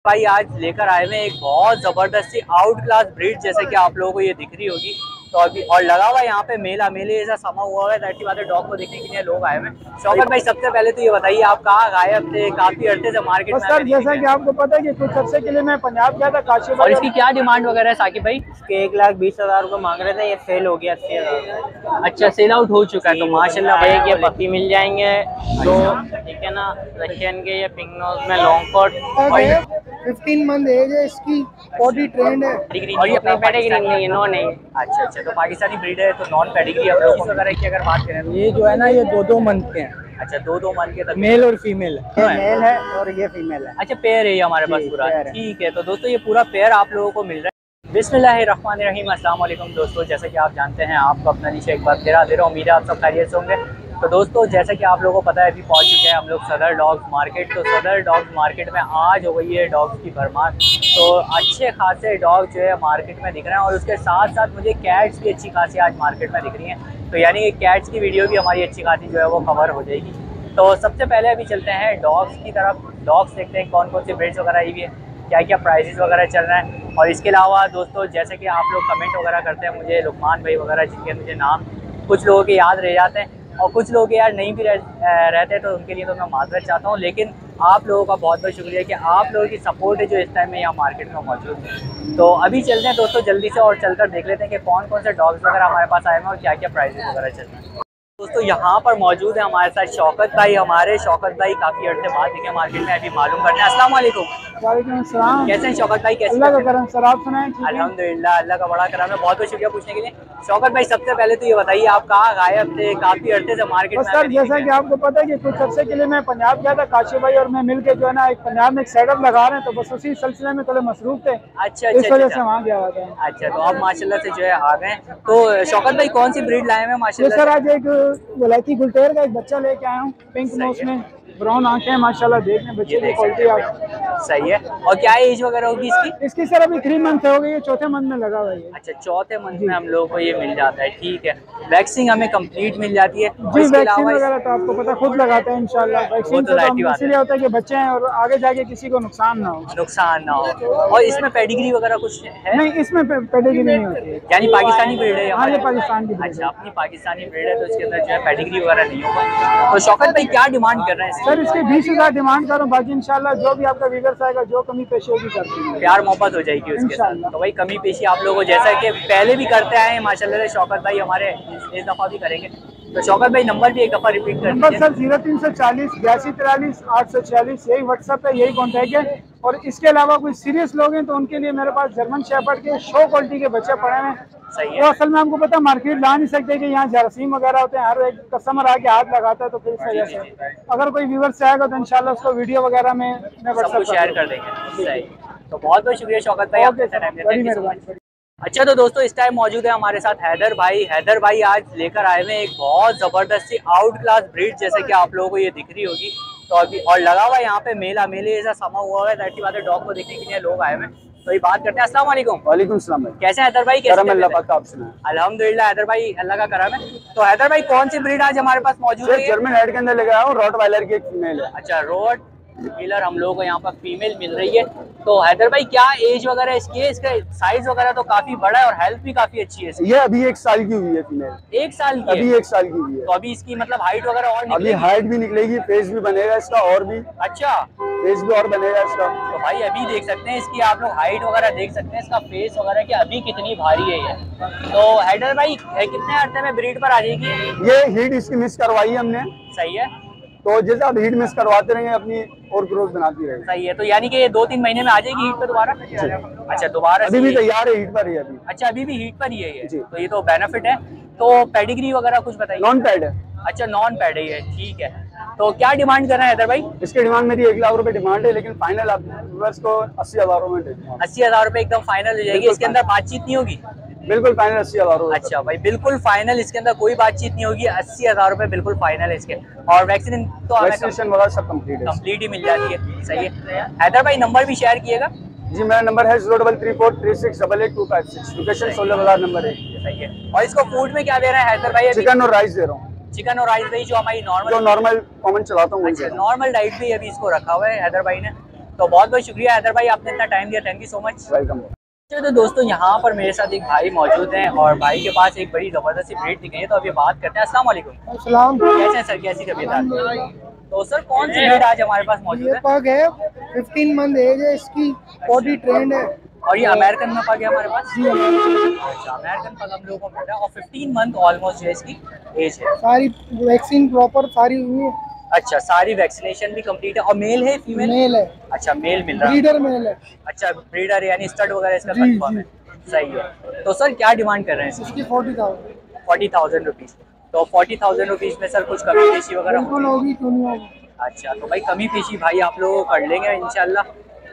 भाई आज लेकर आए हुए एक बहुत जबरदस्त सी आउट क्लास ब्रीड, जैसे कि आप लोगों को ये दिख रही होगी। तो अभी और लगा हुआ यहाँ पे मेला मेले जैसा समा हुआ है। जाहिर सी बात है, डॉग को देखने के लिए लोग आए हुए हैं। शौकत भाई, सबसे पहले तो ये बताइए, आप कहाँ गायब थे? काफी अर्से से मार्केट में सर, जैसा कि आपको पता है कि कुछ अर्से के लिए मैं पंजाब गया था, काशी और भाई। इसकी क्या डिमांड वगैरह है साकिब भाई? इसके 1,20,000 रुपये मांग रहे थे, ये सेल हो गया 80,000। अच्छा, सेल आउट हो चुका है तो माशाल्लाह एक ये भाई। पप्पी मिल जाएंगे दो, ठीक है ना। रशियन के ये पिंक नोज में लॉन्ग कोट 15 मंथ एज है इसकी, बॉडी ट्रेंड है। और ये पेडिग्री नहीं है, नो नहीं। अच्छा अच्छा, तो पाकिस्तानी ब्रीड है तो नॉन पेडिग्री हम लोग वगैरह की अगर बात करें तो ये जो है ना, ये 2-2 मंथ के हैं। अच्छा, दो मन के तक मेल और फीमेल है, मेल है और ये फीमेल है। अच्छा, पेयर है ये हमारे पास पूरा। ठीक है, तो दोस्तों ये पूरा पेयर आप लोगों को मिल रहा है। बिस्मिल्लाहिर्रहमानिर्रहीम, अस्सलाम वालेकुम दोस्तों। जैसा कि आप जानते हैं, आपको अपना नीचे एक बार फिर हाजिर हूं। उम्मीद है आप सब खैरियत से होंगे। तो दोस्तों, जैसा कि आप लोगों को पता है, अभी पहुंच चुके हैं हम लोग सदर डॉग्स मार्केट। तो सदर डॉग्स मार्केट में आज हो गई है डॉग्स की भरमार। तो अच्छे खासे डॉग जो है मार्केट में दिख रहे हैं, और उसके साथ साथ मुझे कैट्स भी अच्छी खासी आज मार्केट में दिख रही हैं। तो यानी कि कैट्स की वीडियो भी हमारी अच्छी खासी जो है वो कवर हो जाएगी। तो सबसे पहले अभी चलते हैं डॉग्स की तरफ। डॉग्स देखते हैं कौन कौन सी ब्रीड्स वगैरह आई हुई है, क्या क्या प्राइसेस वगैरह चल रहा है। और इसके अलावा दोस्तों, जैसे कि आप लोग कमेंट वगैरह करते हैं, मुझे लुकमान भाई वगैरह, जिनके मुझे नाम कुछ लोगों के याद रह जाते हैं और कुछ लोग यार नहीं भी रहते, तो उनके लिए तो मैं माजरत चाहता हूँ। लेकिन आप लोगों का बहुत बहुत शुक्रिया कि आप लोगों की सपोर्ट है जो इस टाइम में यहाँ मार्केट में मौजूद है। तो अभी चलते हैं दोस्तों जल्दी से, और चलकर देख लेते हैं कि कौन कौन से डॉग्स वगैरह हमारे पास आए हैं और क्या क्या प्राइसेस वगैरह चल रहे हैं। दोस्तों, यहाँ पर मौजूद है हमारे साथ शौकत भाई। हमारे शौकत भाई काफ़ी अर्से बाद दिखे मार्केट में, अभी मालूम करते हैं। अस्सलाम वालेकुम। वालेकुम सलाम। कैसे हैं शौकत भाई? कैसे? अल्लाह का करम सर, आप सुनाएं? अल्हम्दुलिल्लाह, अल्लाह का बड़ा करम है। बहुत बहुत शुक्रिया पूछने के लिए। शौकत भाई, सबसे पहले तो ये बताइए, आप कहाँ गायब थे? काफ़ी अर्से से मार्केट में। सर, जैसा कि आपको पता है कि कुछ अर्से के लिए मैं पंजाब गया था, काशी भाई और मैं मिलके जो है ना, एक पंजाब में एक सेटअप लगा रहे हैं, तो बस उसी सिलसिले में थोड़े मसरूफ थे। अच्छा इस वजह से वहाँ गया हुआ था। अच्छा, तो आप माशाल्लाह से जो है आ गए। तो शौकत भाई, कौन सी ब्रीड लाए हैं ये माशाल्लाह सर से? आज एक वलायती गुलटेर का एक बच्चा लेके आया हूँ, पिंक नोस में, ब्राउन आंखें, माशाल्लाह देखने बच्चे की क्वालिटी आप। सही है। और क्या एज वगैरह होगी इसकी? इसकी सर अभी 3 मंथ हो गई है, चौथे मंथ में लगा हुआ है। अच्छा, चौथे मंथ में हम लोगों को ये मिल जाता है। ठीक है, वैक्सिंग हमें कंप्लीट मिल जाती है। जी, वैक्सीन वगैरह तो आपको पता खुद लगाते हैं इंशाल्लाह। वैक्सीन से तो इसीलिए होता है कि बच्चे हैं और आगे जाके किसी को नुकसान ना हो। और इसमें पेडिग्री वगैरह कुछ है? नहीं, इसमें पेडिग्री नहीं होती है। यानी पाकिस्तानी ब्रीड है? हाँ, ये पाकिस्तान की ब्रीड अच्छा, है। अपनी पाकिस्तानी ब्रीड है, तो इसके अंदर जो है पेडिग्री वगैरह नहीं होगा। तो शौकत भाई, क्या डिमांड कर रहे हैं सर? इसके 20,000 डिमांड करूँ, बाकी इंशाल्लाह जो भी आपका व्यूअर्स आएगा, जो कमी पेशी होगी कर देंगे। प्यार मोहब्बत हो जाएगी उसके साथ। तो भाई कमी पेशी आप लोगों को जैसा कि पहले भी करते आए हैं माशाल्लाह से, शौकत भाई हमारे इस दफ़ा भी करेंगे। तो शौकत भाई, नंबर भी एक दफ़ा रिपीट कर नंबर दीजिए। सर 0340 8243 846, यही व्हाट्सएप है, यही कॉन्टैक्ट है। और इसके अलावा कोई सीरियस लोग हैं तो उनके लिए मेरे पास जर्मन शेफर्ड के शो क्वालिटी के बच्चे पड़े हैं। सही है। वो असल में आपको पता है मार्केट ला नहीं सकते कि यहाँ जरासीम वगैरह होते हैं, हर एक कस्टमर आके हाथ लगाता है, तो फिर इस वजह से अगर कोई व्यूअर से आएगा तो इंशाल्लाह उसको वीडियो वगैरह में मैं व्हाट्सएप शेयर कर देंगे। सही। तो बहुत बहुत शुक्रिया शौकत भाई, आपका टाइम देने के लिए। अच्छा, तो दोस्तों इस टाइम मौजूद है हमारे साथ हैदर भाई। हैदर भाई आज लेकर आए हुए एक बहुत ज़बरदस्त सी आउट क्लास ब्रीड, जैसे कि आप लोगों को ये दिख रही होगी। तो अभी और लगा हुआ है यहाँ पे मेला मेले जैसा समा हुआ है। जाहिर सी बात है, डॉग को देखने के लिए लोग आए हुए हैं। तो ये बात करते हैं। अस्सलाम वालेकुम। वालेकुम सलाम भाई। कैसे हैदर भाई? कैसे? अल्हम्दुलिल्लाह हैदर भाई, अल्लाह का करम है। तो हैदर भाई, कौन सी ब्रीड आज हमारे पास मौजूद है? जर्मन हेड के अंदर लेके आया हूँ, रॉटवाइलर की एक फीमेल है। अच्छा, रोड व्हीलर हम लोगों को यहाँ पर फीमेल मिल रही है। तो हैदर भाई, क्या एज वगैरह इसकी है? इसका साइज वगैरह तो काफी बड़ा है और हेल्थ भी काफी अच्छी है। ये अभी 1 साल की हुई है फीमेल। 1 साल की? अभी 1 साल की हुई है। तो अभी इसकी मतलब हाइट वगैरह और अभी निकलेगी? हाइट भी निकलेगी, फेस भी बनेगा इसका और भी। अच्छा, फेस भी और बनेगा इसका। तो भाई अभी देख सकते हैं इसकी, आप लोग हाइट वगैरह देख सकते हैं, इसका फेस वगैरह की अभी कितनी भारी है ये। तो हैदर भाई, कितने अर्से में ब्रीड पर आ जाएगी? ये हीट इसकी मिस करवाई है हमने। सही है। तो जैसे आप हीट मिस करवाते रहेंगे, अपनी और ग्रोथ बनाती रहेगी। सही है। तो यानी कि ये 2-3 महीने में आ जाएगी हीट पे दोबारा? अच्छा, दोबारा अभी भी तैयार है, हीट पर ही अभी। अच्छा, अभी भी हीट पर ही है ये? तो ये तो बेनिफिट है। तो पेडिग्री वगैरह कुछ बताइए। नॉन पैड है। अच्छा, नॉन पैड है ये। ठीक है। तो क्या डिमांड कर रहे हैं हैदर भाई? इसकी डिमांड मेरी 1 लाख रुपए डिमांड है, लेकिन फाइनल आप व्यूअर्स को 80,000 में दे दूंगा। 80,000 रुपए एकदम फाइनल हो जाएगी? इसके अंदर बातचीत नहीं होगी? बिल्कुल फाइनल 80,000। अच्छा भाई, बिल्कुल फाइनल, इसके अंदर कोई बातचीत नहीं होगी। 80,000 रुपए बिल्कुल फाइनल है इसके। और वैक्सीन तो वैक्सीनेशन वगैरह सब कंप्लीट ही मिल जाती है। सही है। हैदर भाई, नंबर भी शेयर किएगा। जी, मेरा नंबर है 033436885256, लोकेशन 16 बाजार नंबर 1। सही है। और इसको फूड में क्या दे रहे हैं हैदर भाई? चिकन और राइस दे रहा हूँ। चिकन और राइस भाई, जो हमारी नॉर्मल कॉमन चलाता हूँ। अच्छा, नॉर्मल डाइट भी अभी इसको रखा हुआ है हैदर भाई ने। तो बहुत बहुत शुक्रिया हैदर भाई, आपने इतना टाइम दिया, thank you so much. Welcome. तो दोस्तों यहाँ पर मेरे साथ एक भाई मौजूद हैं और भाई के पास एक बड़ी ज़बरदस्त सी ब्रीड दिख गई है, तो अभी बात करते हैं। अस्सलाम वालेकुम। अस्सलाम। कैसे हैं सर, कैसी तबीयत है? तो सर कौन सी ब्रीड आज हमारे पास मौजूद ये है? पग है, 15 मंथ एज है इसकी, बॉडी ट्रेंड है। और ये अमेरिकन में पग है हमारे पास? जी, अच्छा, अमेरिकन पग हम लोगों को मिल रहा है और 15 मंथ ऑलमोस्ट जो है इसकी एज है। सारी वैक्सीन प्रॉपर सारी हुई है। अच्छा, सारी वैक्सीनेशन भी कंप्लीट है। और मेल है फीमेल? मेल है। अच्छा, मेल मिल रहा है। ब्रीडर मेल है। अच्छा, ब्रीडर यानी स्टड वगैरह इसका जी, कंफर्म है। जी। सही है। तो सर क्या डिमांड कर रहे हैं इसकी 40,000। 40,000 रुपीज़। तो 40,000 रुपीज़ में सर कुछ कमी पेशी वगैरह बिल्कुल होगी, क्यों नहीं होगी। अच्छा, तो भाई कमी पेशी भाई आप लोग कर लेंगे इंशाल्लाह।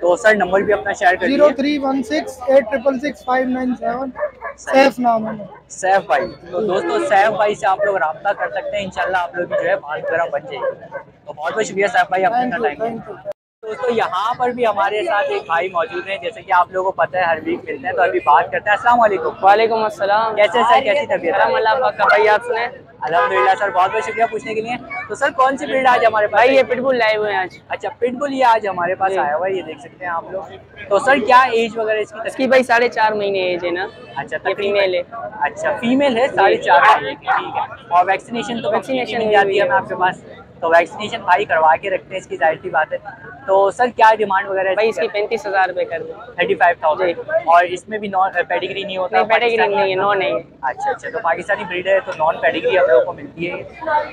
तो सर नंबर भी अपना शेयर कर दीजिए। 0316866597। सैफ नाम है। सैफ भाई। तो दोस्तों सैफ भाई से आप लोग रब्ता कर सकते हैं, इंशाल्लाह आप लोग की जो है बात वगैरह बन जाएगी। तो बहुत बहुत शुक्रिया सैफ भाई, आपने इतना टाइम दिया। दोस्तों यहाँ पर भी हमारे साथ एक भाई मौजूद हैं, जैसे कि आप लोगों को पता है हर वीक मिलते हैं, तो अभी बात करते हैं। अस्सलाम वालेकुम। वालेकुम अस्सलाम। कैसे सर, कैसी तबीयत है? भाई आप सुने? अल्हम्दुलिल्लाह सर, बहुत बहुत शुक्रिया पूछने के लिए। तो सर कौन सी ब्रीड आज हमारे पास? भाई ये पिटबुल लाए हुए हैं आज। अच्छा, पिटबुल ये आज हमारे पास आया हुआ है, ये देख सकते हैं आप लोग। तो सर क्या एज वगैरह इसकी? इसकी भाई 4.5 महीने एज है ना। अच्छा, ये फीमेल है। अच्छा, फीमेल है, 4.5 महीने की, ठीक है। और वैक्सीनेशन तो वैक्सीनेशन मिल जाती है हमें आपके पास, तो वैक्सीनेशन भाई करवा के रखते हैं, इसकी जाहिर सी बात है। तो सर क्या डिमांड वगैरह है? भाई इसकी 35,000 रुपए कर दो। 35,000। और इसमें भी नॉन पेडिग्री नहीं होता? पेडिग्री नहीं है, नॉन है। अच्छा अच्छा, तो पाकिस्तानी ब्रीड है तो नॉन पेडिग्री हम लोगों को मिलती है।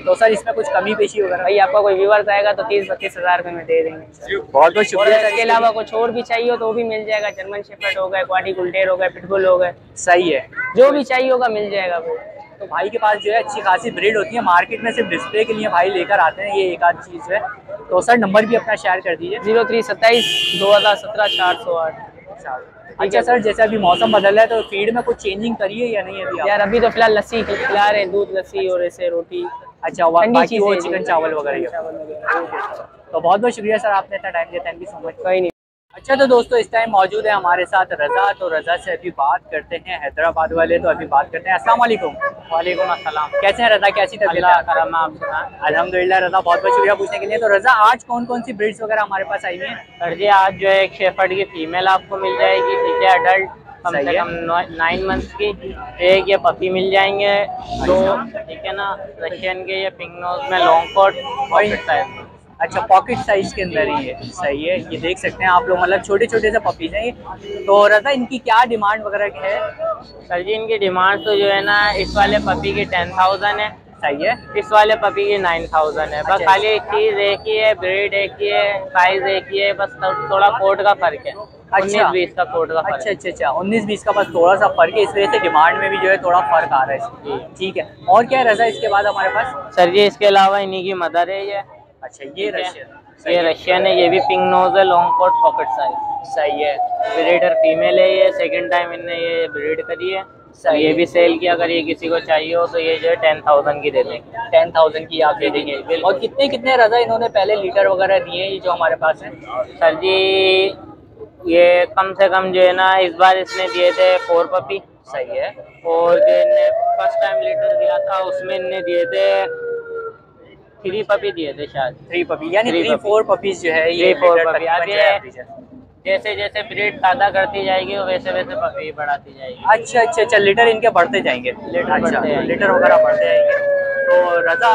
तो सर इसमें कुछ कमी पेशी वगैरह? भाई आपका कोई व्यूअर्स आएगा तो 30-32,000 रुपए में दे देंगे। बहुत बहुत शुक्रिया सर। इसके अलावा कुछ और भी चाहिए हो तो वो भी मिल जाएगा। जर्मन शेफर्ड हो गए, क्वाडी गुल्टेर हो गए, पिटबुल हो गए, सही है, जो भी चाहिए होगा मिल जाएगा भाई। तो भाई के पास जो है अच्छी खासी ब्रीड होती है, मार्केट में सिर्फ डिस्प्ले के लिए भाई लेकर आते हैं, ये एक आध चीज़ है। तो सर नंबर भी अपना शेयर कर दीजिए। 0327-2017-408। अच्छा सर, जैसे अभी मौसम बदल रहा है तो फीड में कुछ चेंजिंग करी है या नहीं अभी आप? यार अभी तो फिलहाल लस्सी खिला रहे हैं, दूध लस्सी और ऐसे रोटी। अच्छा, बाकी वो चिकन चावल वगैरह। तो बहुत बहुत शुक्रिया सर, आपने इतना टाइम दिया, थैंक यू सो मच। कोई नहीं। अच्छा, तो दोस्तों इस टाइम मौजूद है हमारे साथ रज़ा, तो रज़ा से अभी बात करते हैं, हैदराबाद वाले। तो अभी बात करते हैं। अस्सलाम वालेकुम। वालेकुम अस्सलाम। कैसे हैं रज़ा, कैसी तबीयत है? अल्हम्दुलिल्लाह रज़ा, बहुत बहुत शुक्रिया पूछने के लिए। तो रज़ा आज कौन कौन सी ब्रीड्स वगैरह हमारे पास आई हैं? सर जी आज जो है एक शेफर्ड की फीमेल आपको मिल जाएगी, ठीक है, अडल्ट कम से कम 9 मंथ्स की। एक ये पपी मिल जाएंगे 2, ठीक है ना, रशियन के ये पिंक नोज में लॉन्ग कोट पॉकेट साइज। अच्छा, पॉकेट साइज के अंदर ही है, सही है। ये देख सकते हैं आप लोग, मतलब छोटे छोटे से पपीज हैं ये। तो रज़ा इनकी क्या डिमांड वगैरह है? सर जी इनकी डिमांड तो जो है ना, इस वाले पपी की 10,000 है, सही है। इस वाले पपी की 9,000 है। बस खाली एक चीज़ एक ही है, ब्रीड एक ही है, साइज एक ही है, बस थोड़ा कोट का फर्क है। 19-20 का कोट का फर्क। अच्छा, 19-20 का बस थोड़ा सा फर्क है, इस वजह से डिमांड में भी जो है थोड़ा फर्क आ रहा है इसमें। ठीक है, और क्या है रज़ा इसके बाद हमारे पास? सर जी इसके अलावा इन्हीं की मदर है ये। अच्छा, ये रशियन, ये रशियन है, ये भी पिंक नोज है, लॉन्ग कोट पॉकेट साइज। सही है। ब्रीडर फीमेल है, ये सेकंड टाइम इनने ये ब्रीड करी है। ये भी सेल किया, अगर ये किसी को चाहिए हो तो ये जो है 10,000 की दे देंगे। 10,000 की आप दे देंगे। और कितने कितने रज़ा इन्होंने पहले लीटर वगैरह दिए हैं जो हमारे पास है? सर जी ये कम से कम जो है ना, इस बार इसने दिए थे 4 पपी। सही है। और जो इनने फर्स्ट टाइम लीटर दिया था उसमें इनने दिए थे 3 पपी दिए थे शायद। 3 पपी यानी 3-4 पपीज जो है ये 3-4 पपी। अब ये जैसे जैसे ब्रीड पैदा करती जाएगी वैसे वैसे पपी बढ़ाती जाएगी। अच्छा, लीटर इनके बढ़ते जाएंगे। लीटर वगैरह बढ़ते जाएंगे। तो रज़ा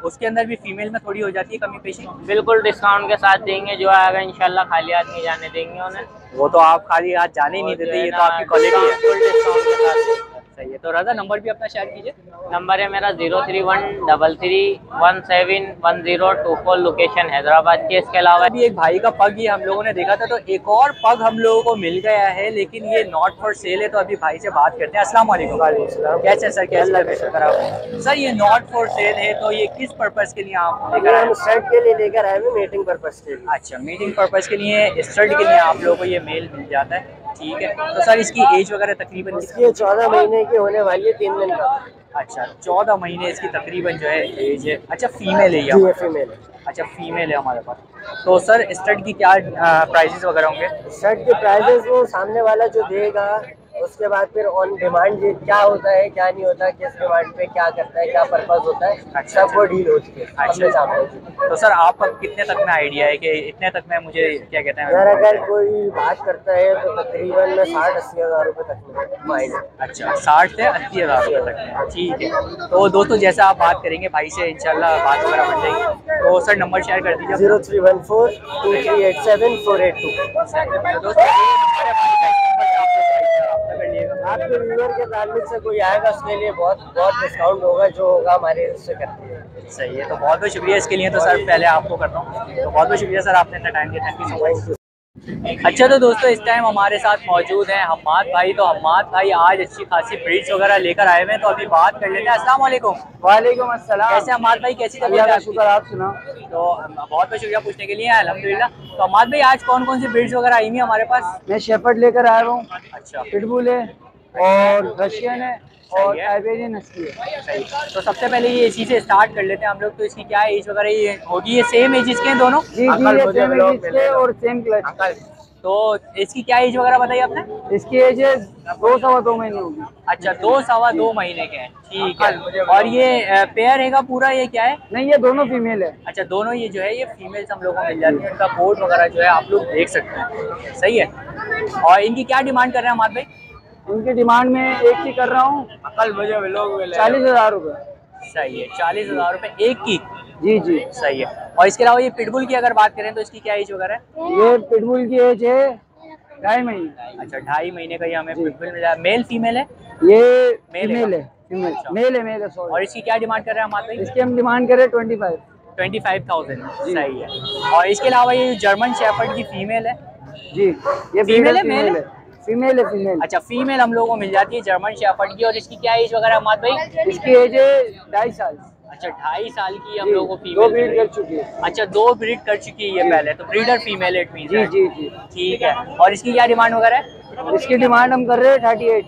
उसके अंदर भी फीमेल में थोड़ी हो जाती है कमी पेशी? बिल्कुल डिस्काउंट के साथ देंगे, जो आएगा इंशाल्लाह, खाली हाथ नहीं जाने देंगे उन्हें। वो तो आप खाली हाथ जाने ही नहीं देते, ये तो आपकी क्वालिटी है। फुल डिस्काउंट के साथ। सही है। तो रज़ा नंबर भी अपना शेयर कीजिए। नंबर है मेरा 031331711024, लोकेशन हैदराबाद की। इसके अलावा अभी एक भाई का पग ये हम लोगों ने देखा था, तो एक और पग हम लोगों को मिल गया है, लेकिन ये नॉट फॉर सेल है। तो अभी भाई से बात करते हैं। अस्सलाम वालेकुम। कैसे सर, कैसे सर ये नॉट फॉर सेल है, तो ये किस पर्पस के लिए आप लेकर आए? स्टड के लिए लेकर आए हैं, मीटिंग पर्पस के लिए। अच्छा, मीटिंग पर्पस के लिए, स्टड के लिए आप लोगों को ये मेल मिल जाता है, ठीक है। तो सर इसकी एज वगैरह तकरीबन? इसकी 14 महीने की होने वाली है, 3 दिन का। अच्छा, 14 महीने इसकी तकरीबन जो है एज है। अच्छा, फीमेल है ये? फीमेल है। अच्छा, फीमेल है हमारे पास। तो सर स्टड की क्या प्राइजेस वगैरह होंगे? स्टड के प्राइजेस वो सामने वाला जो देगा उसके बाद फिर ऑन डिमांड क्या होता है, क्या नहीं होता, किस डिमांड पे क्या करता है, क्या पर्पज होता है, सब वो डील होती है। अच्छा, तो सर आपका कितने तक में आइडिया है कि इतने तक में मुझे क्या कहते हैं? यार अगर कोई बात करता है तो तकरीबन 60-80 हज़ार रुपये तक माइंड। अच्छा, 60 से 80 हज़ार रुपये तक में, ठीक है। तो दोस्तों जैसा आप बात करेंगे भाई से इंशाल्लाह बात वगैरह बन जाएगी। तो सर नंबर शेयर कर दीजिए। 0314-2387-482। दोस्तों ये नंबर है भाई का, इस नंबर से आप लोग भाई से रब्ता कर लीजिएगा। आपके व्यूअर के ताल्लुक से कोई आएगा उसके लिए बहुत बहुत डिस्काउंट होगा, जो होगा हमारे उससे करते हैं। सही है, तो बहुत बहुत शुक्रिया इसके लिए। तो सर पहले आपको करता हूँ, तो बहुत बहुत शुक्रिया सर आपने इतना टाइम दिया, थैंक यू सो मच। अच्छा, तो दोस्तों इस टाइम हमारे साथ मौजूद हैं हम्माद भाई। तो हम्माद भाई आज अच्छी खासी ब्रीड्स वगैरह लेकर आए हुए हैं, तो अभी बात कर लेते हैं। अस्सलाम वालेकुम। वालेकुम अस्सलाम। कैसे हम्माद भाई, कैसी अल्लाह का तबीयत? शुक्र, आप सुनाओ। तो बहुत बहुत शुक्रिया पूछने के लिए, अल्हम्दुलिल्लाह। तो हम्माद भाई आज कौन कौन सी ब्रीड्स वगैरह आई हुई हैं हमारे पास? मैं शेफर्ड लेकर आया हूँ, अच्छा, पिटबुल है और रशियन है और टाइबेरियन हस्की है। सही। तो सबसे पहले ये इसी से स्टार्ट कर लेते हैं हम लोग। तो इसकी क्या एज वगैरह ये होगी? ये सेम एज इसके हैं दोनों? जी जी, ये सेम एज इसके और सेम क्लच। तो इसकी क्या एज वगैरह बताई आपने? इसकी एज 2-2.25 महीने होगी। अच्छा, 2-2.25 महीने के हैं, ठीक है। और ये पेयर रहेगा पूरा, ये क्या है? नहीं, ये दोनों फीमेल है। अच्छा, दोनों ये जो है ये फीमेल्स हम लोगों को मिल जाती है। इनका कोड वगैरह जो है आप लोग देख सकते हैं, सही है। और इनकी क्या डिमांड कर रहे हैं हमारे भाई? इनकी डिमांड में एक ही कर रहा हूँ, 40,000 रुपये। सही है, 40,000 रुपये एक की। जी जी, सही है। और इसके अलावा ये पिटबुल की अगर बात करें तो इसकी क्या एज वगैरह है? ये पिटबुल की एज है 2.5 महीने। अच्छा, 2.5 महीने का ये हमें पिटबुल मिला। मेल फीमेल है? ये मेल फीमेल है। है, फीमेल अच्छा। मेल है सॉरी। और इसकी क्या डिमांड कर रहे हैं हमारे भाई? इसकी हम डिमांड करें 25,000। सही है। और इसके अलावा ये जर्मन शेफर्ड की फीमेल है? जी, ये फीमेल है, फीमेल है, फीमेल है, फीमेल। अच्छा, फीमेल हम लोगों को मिल जाती है जर्मन शेफर्ड की। और इसकी क्या एज वगैरह हमारे भाई? इसकी एज है 2.5 साल। अच्छा, 2.5 साल की हम जी, लोगों को 2 फीमेल ब्रीड कर चुकी है। अच्छा, 2 ब्रीड कर चुकी है ये पहले, तो ब्रीडर फीमेल इट मीन। जी जी जी, ठीक है। और इसकी क्या डिमांड वगैरह है? इसकी डिमांड हम कर रहे हैं 38।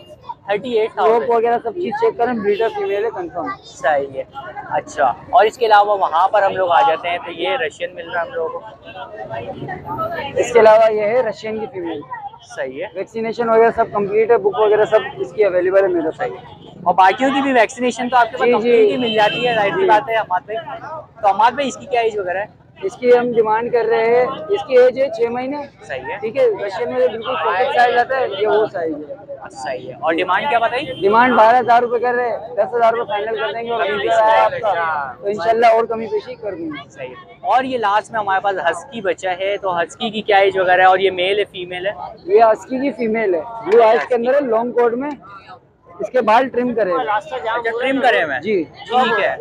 38,000 रोप वगैरह सब चीज चेक करें, ब्रीडर फीमेल है कंफर्म। सही है। अच्छा, और इसके अलावा वहाँ पर हम लोग आ जाते हैं, तो ये रशियन मिल रहा है हम लोगों को। इसके अलावा ये है रशियन की फीमेल। सही है। वैक्सीनेशन वगैरह सब कंप्लीट है, बुक वगैरह सब इसकी अवेलेबल है मेरे पास। और बाकियों की भी वैक्सीनेशन तो आपके पास जी, कंप्लीट जी। ही मिल जाती है, राइट की बात है हमाद भाई। तो हमाद भाई इसकी क्या एज वगैरह है? इसकी हम डिमांड कर रहे हैं, इसकी एज है 6 महीने। सही है। ठीक है, रशियन में बिल्कुल परफेक्ट साइज आता है, ये वो साइज है। सही है। और डिमांड क्या बताई? डिमांड 12,000 रुपये कर रहे हैं, 10,000 रुपये फाइनल कर देंगे। और अभी आपका तो इंशाल्लाह और कमी पेशी कर दूंगा। सही है। और ये लास्ट में हमारे पास हस्की बचा है, तो हस्की की क्या एज वगैरह है? और ये मेल है फीमेल है? ये हस्की की फीमेल है, ब्लू आइज के अंदर है, लॉन्ग कोट में। इसके बाल ट्रिम करे हैं। अच्छा, ट्रिम करे हुए हैं? जी, ठीक है,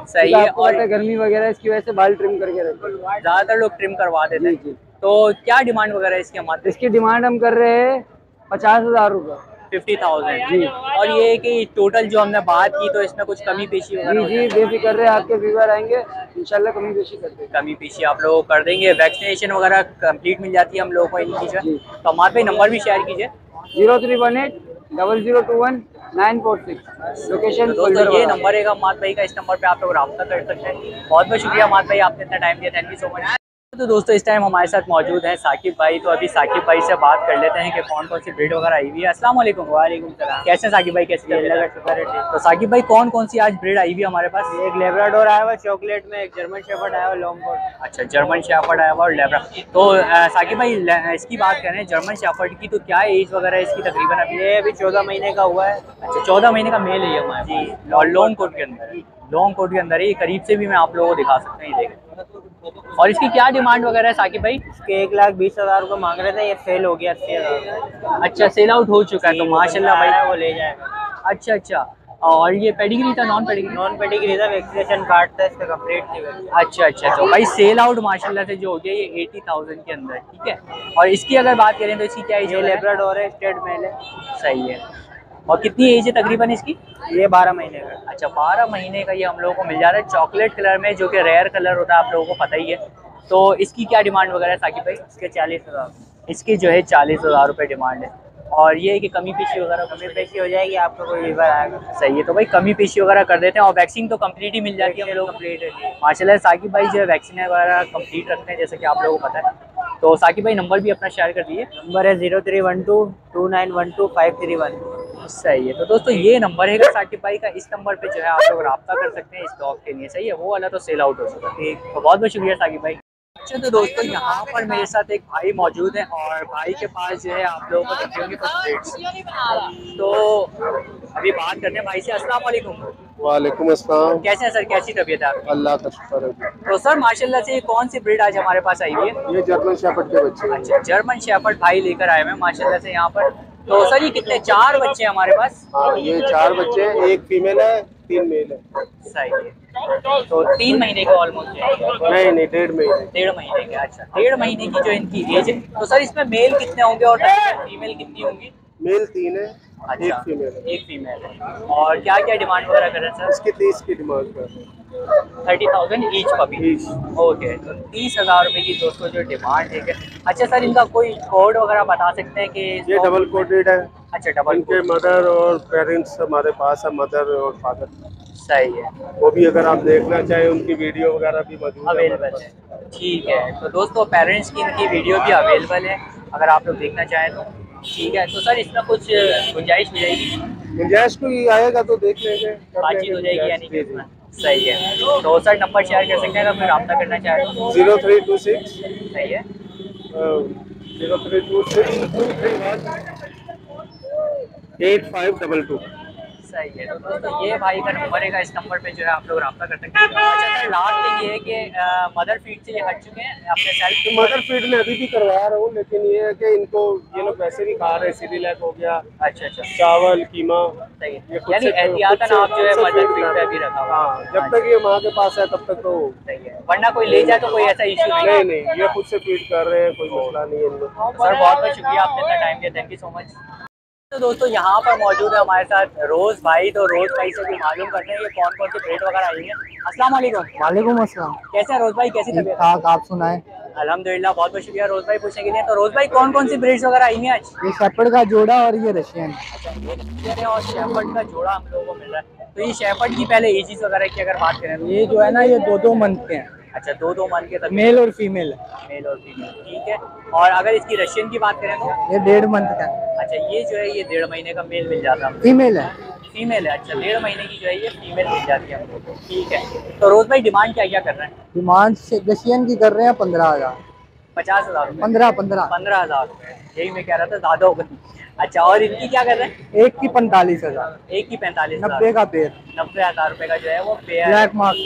सही है। आपको और पता है गर्मी वगैरह इसकी वजह से बाल ट्रिम करके रखते हैं। ज्यादातर लोग ट्रिम करवा देते जी, हैं। जी। तो क्या डिमांड वगैरह है इसकी हमारे? इसकी डिमांड हम कर रहे हैं 50,000 रुपये। 50,000 जी। और ये कि टोटल जो हमने बात की, तो इसमें कुछ कमी पेशी वगैरह जी हो जी, जाए? बेफिक्र रहे, आपके व्यूअर आएंगे इंशाल्लाह कमी पेशी करते हैं। कमी पेशी आप लोग कर देंगे। वैक्सीनेशन वगैरह कंप्लीट मिल जाती है हम लोगों को इनकी जो। जी। तो हमारे पे नंबर भी शेयर कीजिए। 0318-001-946। लोकेशन तो दोस्तों ये नंबर है हमाद भाई का, इस नंबर पे आप लोग रब्ता कर सकते हैं। बहुत बहुत शुक्रिया हमाद भाई, आपने इतना टाइम दिया, थैंक यू सो मच। तो दोस्तों इस टाइम हमारे साथ मौजूद हैं साकिब भाई। तो अभी साकिब भाई से बात कर लेते हैं कि कौन कौन सी ब्रीड वगैरह आई हुई है। अस्सलाम वालेकुम। वालेकुम सलाम। कैसे हैं साकिब भाई, कैसे? अल्लाह का शुक्र है। तो साकिब भाई कौन कौन सी आज ब्रीड आई हुई है हमारे पास? एक लेब्राडोर आया हुआ चॉकलेट में, एक जर्मन शेफर्ड आया हुआ लॉन्ग कोट। अच्छा, जर्मन शेफर्ड आया हुआ और लेब्रा। तो साकिब भाई इसकी बात करें जर्मन शेफर्ड की, तो क्या एज वगैरह है इसकी तकरीबन अभी? ये अभी 14 महीने का हुआ है। अच्छा, 14 महीने का मेल है ये हमारे जी। और लॉन्ग कोट के अंदर है, लॉन्ग कोट के अंदर है। ये करीब से भी मैं आप लोगों को दिखा सकते हैं, ये देखें। और इसकी क्या डिमांड वगैरह है साकिब भाई? इसके 1,20,000 रुपये मांग रहे थे, ये सेल हो गया 80,000। अच्छा, सेल आउट हो चुका है, तो माशाल्लाह भाई वो ले जाएगा। अच्छा अच्छा। और ये पेडिग्री था, नॉन पेडिग्री? नॉन पेडिग्री था, वैक्सीनेशन कार्ड था इसका कंप्लीट नहीं हुआ। अच्छा अच्छा, तो भाई सेल आउट माशाल्लाह से जो हो गया ये 80,000 के अंदर, ठीक है। और इसकी अगर बात करें तो इसकी क्या एज ये है? लेब्राडोर है, स्टेट मेल है। सही है। और कितनी एज है तकरीबन इसकी? ये 12 महीने का। अच्छा, 12 महीने का ये हम लोगों को मिल जा रहा है चॉकलेट कलर में, जो कि रेयर कलर होता है, आप लोगों को पता ही है। तो इसकी क्या डिमांड वगैरह है साकिब भाई? इसके 40,000। इसकी जो है 40,000 रुपये डिमांड है। और ये है कि कमी पेशी वगैरह? कमी पेशी हो जाएगी, आपको कोई वीवर आएगा। सही है, तो भाई कमी पेशी वगैरह कर देते हैं। और वैक्सीन तो कंप्लीट ही मिल जाती है हम लोग? कंप्लीट है जी। माशाल्लाह साकिब भाई जो है वैक्सीन वगैरह कंप्लीट रखते हैं, जैसे कि आप लोगों को पता है। तो साकिब भाई नंबर भी अपना शेयर कर दीजिए। नंबर है 03122912 531। सही है। तो दोस्तों ये नंबर है साकिब भाई का, इस नंबर पे जो है आप लोग रब्ता कर सकते हैं इस डॉग के लिए। सही है, वो वाला तो सेल आउट हो चुका है। तो बहुत बहुत शुक्रिया साकिब भाई। अच्छा तो दोस्तों यहाँ पर मेरे साथ एक भाई मौजूद है और भाई के पास जो है आप लोगों को देखते होंगे कुछ ब्रीड्स। तो अभी बात करते हैं भाई से। अस्सलाम वालेकुम। वालेकुम अस्सलाम। कैसे हैं सर, कैसी तबीयत है आपकी? अल्लाह का शुक्र है। तो सर माशाल्लाह से कौन सी ब्रीड आज हमारे पास आई हुई है? ये जर्मन शेफर्ड के बच्चे हैं। अच्छा, जर्मन शेफर्ड भाई लेकर आए हैं माशाल्लाह से यहाँ पर। तो सर ये कितने, 4 बच्चे हैं हमारे पास? हाँ, ये 4 बच्चे हैं, एक फीमेल है 3 मेल है। सही है। तो 3 महीने का ऑलमोस्ट है? नहीं 1.5 महीने। 1.5 महीने के। अच्छा, 1.5 महीने की जो इनकी एज है। तो सर इसमें मेल कितने होंगे और फीमेल कितनी होंगी? मेल 3 है, अच्छा, एक फीमेल है। एक फीमेल है। और क्या क्या डिमांड वगैरह कर रहे हैं सर? इसकी 30 की डिमांड कर रहे हैं। 30,000 ईच पपी। ओके, तो 30,000 रुपये की दोस्तों जो डिमांड है। अच्छा सर इनका कोई कोड वगैरह बता सकते हैं कि? ये डबल कोटेड है। अच्छा, डबल इनके मदर और पेरेंट्स हमारे पास है, मदर और फादर। सही है, वो भी अगर आप देखना चाहें उनकी वीडियो वगैरह भी मौजूद अवेलेबल है। ठीक है, तो दोस्तों पेरेंट्स की इनकी वीडियो भी अवेलेबल है अगर आप लोग देखना चाहें तो। ठीक है, तो सर इसमें कुछ गुंजाइश हो जाएगी? गुंजाइश कोई आएगा तो देख लेंगे, बातचीत हो जाएगी यानी कि इसमें। सही है। तो सर नंबर शेयर कर सकते हैं अगर कोई रब्ता करना चाहे तो? 0326। सही है, 03268522। सही है। तो दोस्तों ये भाई का नंबर है, इस नंबर पे जो है आप लोग रब्ता कर सकते हैं। अच्छा सर लास्ट थिंग ये है कि मदर फीड से ये हट चुके हैं अपने सेल्फ? मदर फीड में अभी भी करवा रहा हूँ, लेकिन ये है कि इनको ये लोग वैसे भी खा रहे हैं, सीरियलैक हो गया, अच्छा अच्छा, चावल, कीमा। सही है। ये यानी एहतियातन आप जो है मदर फीड पे अभी रखा हुआ है। हाँ, जब तक ये माँ के पास है तब तक तो सही है, वरना कोई ले जाए तो कोई ऐसा इशू नहीं? नहीं, ये खुद से फीड कर रहे हैं, कोई मसला नहीं है इनको। सर बहुत बहुत शुक्रिया आपने इतना टाइम दिया, थैंक यू सो मच। तो दोस्तों यहाँ पर मौजूद है हमारे साथ रोज़ भाई। तो रोज़ भाई से भी मालूम करते हैं कि कौन कौन सी ब्रीड वगैरह आई है। अस्सलाम वालेकुम। वालेकुम अस्सलाम। कैसे हैं रोज़ भाई, कैसी तबीयत? आप सुनाएं। अल्हम्दुलिल्लाह, बहुत बहुत शुक्रिया रोज़ भाई पूछने के लिए। तो रोज़ भाई कौन कौन सी ब्रीड्स वगैरह आई हैं आज? ये शेफर्ड का जोड़ा और ये रशियन। अच्छा, ये रशियन है और शेफर्ड का जोड़ा हम लोगों को मिल रहा है। तो ये शेफर्ड की पहले एजेस वगैरह की अगर बात करें तो? ये जो है ना ये 2-2 मंथ के हैं। अच्छा, 2-2 मंथ के तक? मेल और फीमेल है। मेल और फीमेल, ठीक है। और अगर इसकी रशियन की बात करें तो? ये 1.5 मंथ का है। अच्छा, ये जो है ये 1.5 महीने का मेल मिल जाता है? फीमेल है। फीमेल है। अच्छा, 1.5 महीने की जो है ये फीमेल मिल जाती है हम लोग को। ठीक है, तो रोज़ भाई डिमांड क्या क्या कर रहे हैं? डिमांड रशियन की कर रहे हैं 15,000। 50,000? 15,000। यही मैं कह रहा था, ज़्यादा हो गई। अच्छा, और इनकी क्या कर रहे हैं? एक की 45,000। एक की 45,000? 90 का पेयर। 90,000 रुपये का जो है वो पेयर। ब्लैक मार्क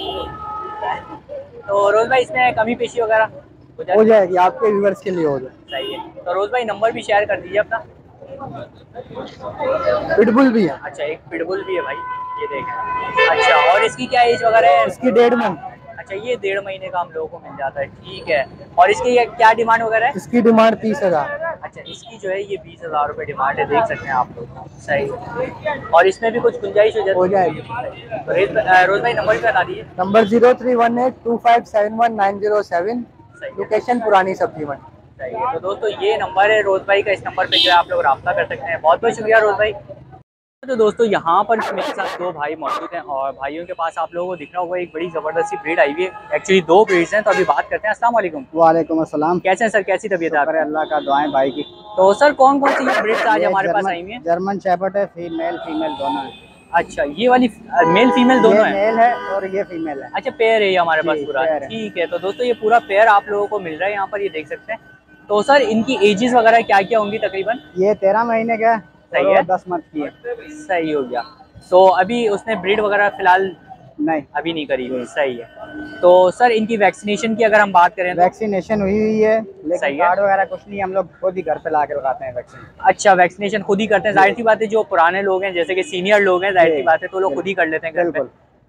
तो रोज़ भाई इसमें कमी पेशी वगैरह हो जाएगी, आपके व्यूअर्स के लिए हो जाए। सही है। तो रोज़ भाई नंबर भी शेयर कर दीजिए अपना। पिटबुल भी है। अच्छा, एक पिटबुल भी है भाई, ये देखें। अच्छा, और इसकी क्या एज वगैरह है? इसकी 1.5 मंथ। अच्छा, ये 1.5 महीने का हम लोगों को मिल जाता है। ठीक है, और इसकी क्या डिमांड वगैरह है? इसकी डिमांड 30,000। अच्छा, इसकी जो है ये 20,000 रुपये डिमांड है, देख सकते हैं आप लोग। सही, और इसमें भी कुछ गुंजाइश हो जाएगी। रोज़ भाई नंबर भी बता दीजिए। नंबर 031825719007। लोकेशन पुरानी सब्जी मंडी। सही है। तो दोस्तों ये नंबर है रोज़ भाई का, इस नंबर पे जो है आप लोग रब्ता कर सकते हैं। बहुत बहुत शुक्रिया रोज़ भाई। तो दोस्तों यहाँ पर मेरे साथ 2 भाई मौजूद हैं और भाइयों के पास आप लोगों को दिख रहा होगा एक बड़ी ज़बरदस्त सी ब्रीड आई हुई है। एक्चुअली 2 ब्रीड्स हैं, तो अभी बात करते हैं। अस्सलाम वालेकुम। वालेकुम अस्सलाम। कैसे हैं सर, कैसी तबीयत है आपकी? अल्लाह का दुआएं भाई की। तो सर कौन कौन सी ब्रीड्स आज हमारे पास आई हुई हैं? जर्मन शेफर्ड है, फीमेल दोनों है। अच्छा, ये वाली मेल फीमेल दोनों है? मेल है और ये फीमेल है। अच्छा, पेयर है ये हमारे पास पूरा? पेयर है। ठीक है, तो दोस्तों ये पूरा पेयर आप लोगों को मिल रहा है यहाँ पर, ये देख सकते हैं। तो सर इनकी एजेस वगैरह क्या क्या होंगी तकरीबन? ये 13 महीने का है। सही है। 10 मंथ की है। सही हो गया। तो अभी उसने ब्रीड वगैरह फिलहाल नहीं अभी नहीं करी हुई? सही है। तो सर इनकी वैक्सीनेशन की अगर हम बात करें तो? वैक्सीनेशन हुई है, सही लेकिन है। कार्ड वगैरह कुछ नहीं, हम लोग खुद ही घर पे ला के लगाते हैं वैक्सीन। अच्छा, वैक्सीनेशन खुद ही करते हैं? जाहिर सी बात है जो पुराने लोग हैं जैसे कि सीनियर लोग हैं, जाहिर सी बात है तो लोग खुद ही कर लेते हैं घर पे।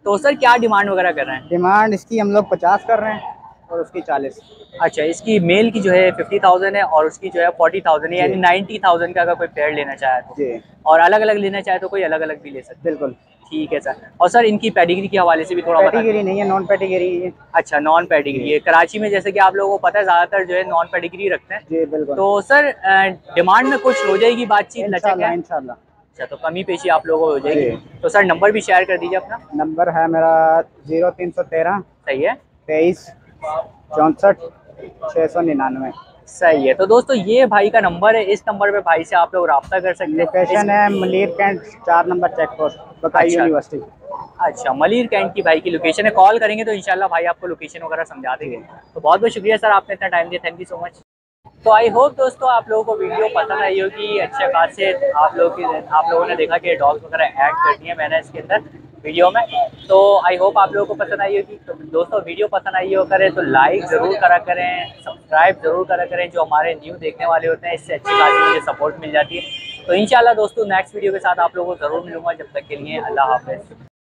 तो सर क्या डिमांड वगैरह कर रहे हैं? डिमांड इसकी हम लोग 50 कर रहे हैं और उसकी 40। अच्छा, इसकी मेल की जो है 50,000 है और उसकी जो है 40,000 है, यानी 90,000 का अगर कोई पेयर लेना चाहे तो। जी। और अलग अलग लेना चाहे तो कोई अलग अलग भी ले सकते हैं? बिल्कुल। ठीक है सर। और सर इनकी पेडिग्री के हवाले से भी थोड़ा बताइए। पेडिग्री नहीं है, नॉन पेडिग्री है। अच्छा, नॉन पेडिग्री है। कराची में जैसे कि आप लोगों को पता है ज़्यादातर जो है नॉन पेडिग्री रखते हैं। जी बिल्कुल। तो सर डिमांड में कुछ हो जाएगी बातचीत? इंशाल्लाह। अच्छा, तो कमी पेशी आप लोगों को हो जाएगी। तो सर नंबर भी शेयर कर दीजिए अपना। नंबर है मेरा 0313। सही है। 23 64 699। सही है। तो दोस्तों ये भाई का नंबर है, इस नंबर पे भाई से आप लोग रब्ता कर सकते हैं। लोकेशन है Malir cantt 4 number check post Bakai अच्छा। यूनिवर्सिटी। अच्छा, मलीर कैंट की भाई की लोकेशन है, कॉल करेंगे तो इंशाल्लाह भाई आपको लोकेशन वगैरह समझा देंगे। तो बहुत बहुत शुक्रिया सर, आपने इतना टाइम दिया, थैंक यू सो मच। तो आई होप दोस्तों आप लोगों को वीडियो पसंद आई होगी। अच्छे खासे आप लोगों ने देखा कि डॉग्स वगैरह ऐड कर दिए मैंने इसके अंदर वीडियो में। तो आई होप आप लोगों को पसंद आई होगी। तो दोस्तों वीडियो पसंद आई हो करे तो लाइक ज़रूर करा करें, सब्सक्राइब ज़रूर करा करें, जो हमारे न्यू देखने वाले होते हैं, इससे अच्छी खासी मुझे सपोर्ट मिल जाती है। तो इंशाल्लाह दोस्तों नेक्स्ट वीडियो के साथ आप लोगों को ज़रूर मिलूंगा। जब तक के लिए अल्लाह हाफ़िज़।